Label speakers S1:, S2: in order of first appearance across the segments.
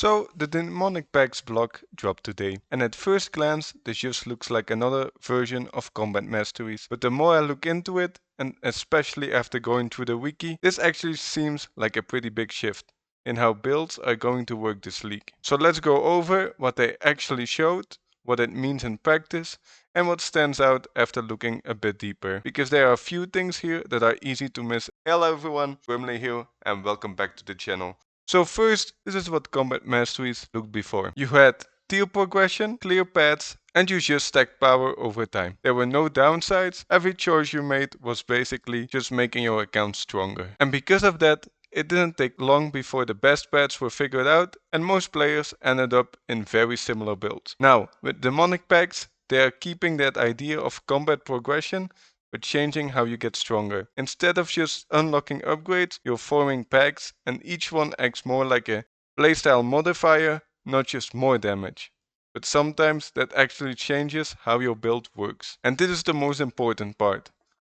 S1: So the Demonic Pacts block dropped today, and at first glance this just looks like another version of Combat Masteries, but the more I look into it, and especially after going through the wiki, this actually seems like a pretty big shift in how builds are going to work this league. So let's go over what they actually showed, what it means in practice, and what stands out after looking a bit deeper, because there are a few things here that are easy to miss. Hello everyone, Brimley here, and welcome back to the channel. So first, this is what Combat Masteries looked before. You had tier progression, clear paths, and you just stacked power over time. There were no downsides, every choice you made was basically just making your account stronger. And because of that, it didn't take long before the best paths were figured out and most players ended up in very similar builds. Now, with Demonic Pacts, they are keeping that idea of combat progression but changing how you get stronger. Instead of just unlocking upgrades, you're forming packs and each one acts more like a playstyle modifier, not just more damage. But sometimes that actually changes how your build works. And this is the most important part.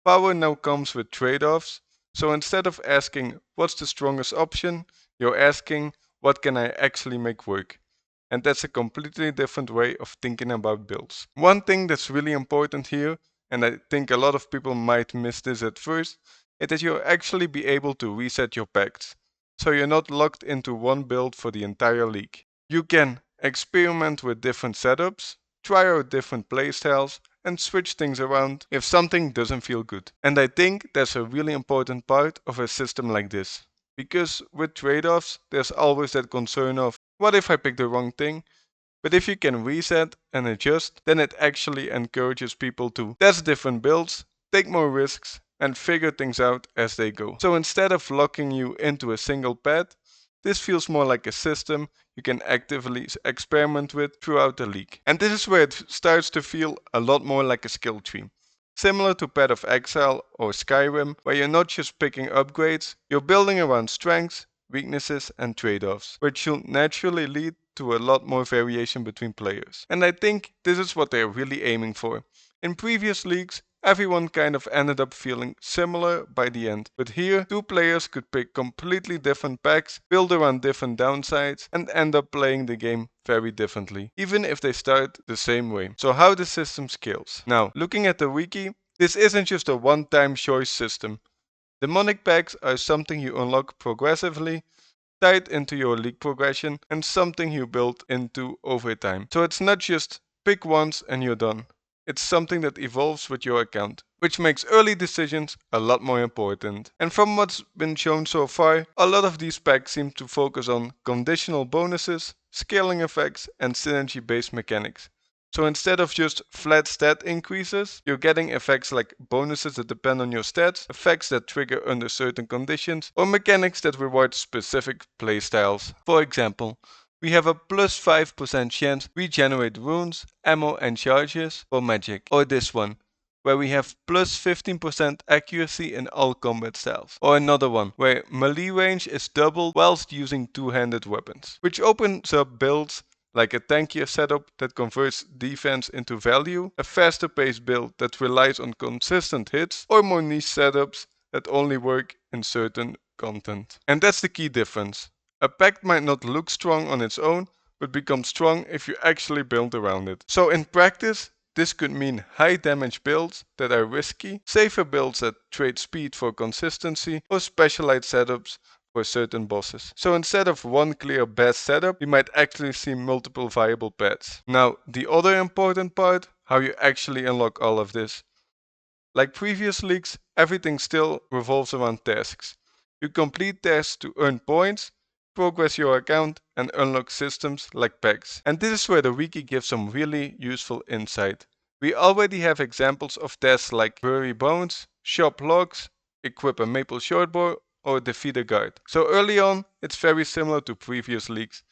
S1: Power now comes with trade-offs, so instead of asking what's the strongest option, you're asking what can I actually make work. And that's a completely different way of thinking about builds. One thing that's really important here, and I think a lot of people might miss this at first, is that you'll actually be able to reset your packs. So you're not locked into one build for the entire league. You can experiment with different setups, try out different playstyles, and switch things around if something doesn't feel good. And I think that's a really important part of a system like this. Because with trade-offs, there's always that concern of, what if I pick the wrong thing? But if you can reset and adjust, then it actually encourages people to test different builds, take more risks, and figure things out as they go. So instead of locking you into a single path, this feels more like a system you can actively experiment with throughout the league. And this is where it starts to feel a lot more like a skill tree. Similar to Path of Exile or Skyrim, where you're not just picking upgrades, you're building around strengths, weaknesses, and trade-offs, which should naturally lead to a lot more variation between players. And I think this is what they're really aiming for. In previous leagues, everyone kind of ended up feeling similar by the end, but here two players could pick completely different packs, build around different downsides, and end up playing the game very differently, even if they start the same way. So how the system scales. Now, looking at the wiki, this isn't just a one-time choice system. Demonic packs are something you unlock progressively, tied into your league progression, and something you build into over time. So it's not just pick once and you're done. It's something that evolves with your account, which makes early decisions a lot more important. And from what's been shown so far, a lot of these packs seem to focus on conditional bonuses, scaling effects, and synergy-based mechanics. So instead of just flat stat increases, you're getting effects like bonuses that depend on your stats, effects that trigger under certain conditions, or mechanics that reward specific playstyles. For example, we have a plus 5% chance regenerate runes, ammo and charges for magic. Or this one, where we have plus 15% accuracy in all combat styles. Or another one, where melee range is doubled whilst using two-handed weapons. Which opens up builds like a tankier setup that converts defense into value, a faster paced build that relies on consistent hits, or more niche setups that only work in certain content. And that's the key difference. A pact might not look strong on its own, but becomes strong if you actually build around it. So in practice, this could mean high damage builds that are risky, safer builds that trade speed for consistency, or specialized setups for certain bosses. So instead of one clear best setup, you might actually see multiple viable paths. Now, the other important part, how you actually unlock all of this. Like previous leagues, everything still revolves around tasks. You complete tasks to earn points, progress your account, and unlock systems like packs. And this is where the wiki gives some really useful insight. We already have examples of tasks like bury bones, shop logs, equip a maple shortbow, or defeat a guard. So early on, it's very similar to previous leagues.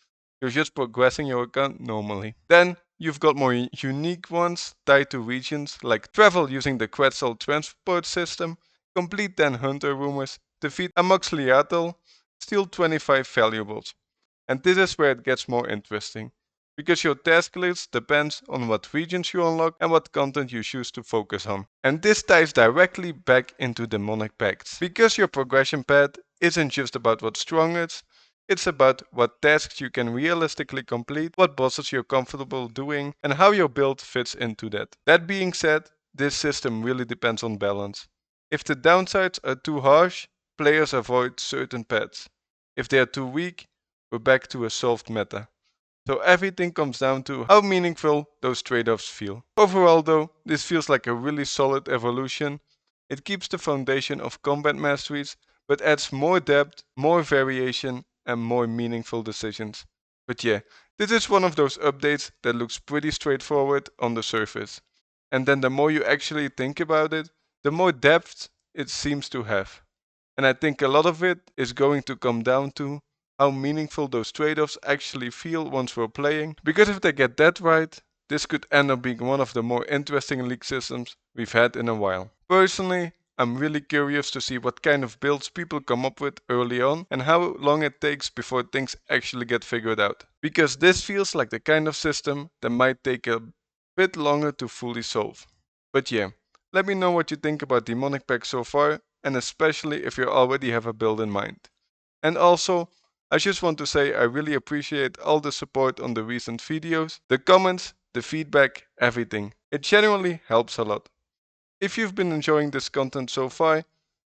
S1: You're just progressing your account normally. Then you've got more unique ones tied to regions like travel using the Quetzal transport system, complete 10 hunter rumors, defeat a Moxliatl, steal 25 valuables. And this is where it gets more interesting, because your task list depends on what regions you unlock and what content you choose to focus on. And this ties directly back into Demonic Pacts. Because your progression path isn't just about what's strongest, It's about what tasks you can realistically complete, what bosses you're comfortable doing, and how your build fits into that. That being said, this system really depends on balance. If the downsides are too harsh, players avoid certain paths. If they are too weak, we're back to a solved meta. So everything comes down to how meaningful those trade-offs feel. Overall though, this feels like a really solid evolution. It keeps the foundation of combat masteries, but adds more depth, more variation, and more meaningful decisions. But yeah, this is one of those updates that looks pretty straightforward on the surface. And then the more you actually think about it, the more depth it seems to have. And I think a lot of it is going to come down to how meaningful those trade-offs actually feel once we're playing. Because if they get that right, this could end up being one of the more interesting league systems we've had in a while. Personally, I'm really curious to see what kind of builds people come up with early on and how long it takes before things actually get figured out. Because this feels like the kind of system that might take a bit longer to fully solve. But yeah, let me know what you think about Demonic Pacts so far, and especially if you already have a build in mind. And also, I just want to say I really appreciate all the support on the recent videos, the comments, the feedback, everything. It genuinely helps a lot. If you've been enjoying this content so far,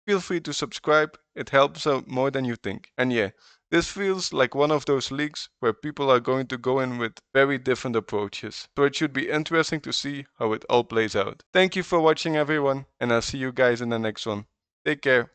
S1: feel free to subscribe, it helps out more than you think. And yeah, this feels like one of those leagues where people are going to go in with very different approaches. So it should be interesting to see how it all plays out. Thank you for watching everyone, and I'll see you guys in the next one. Take care.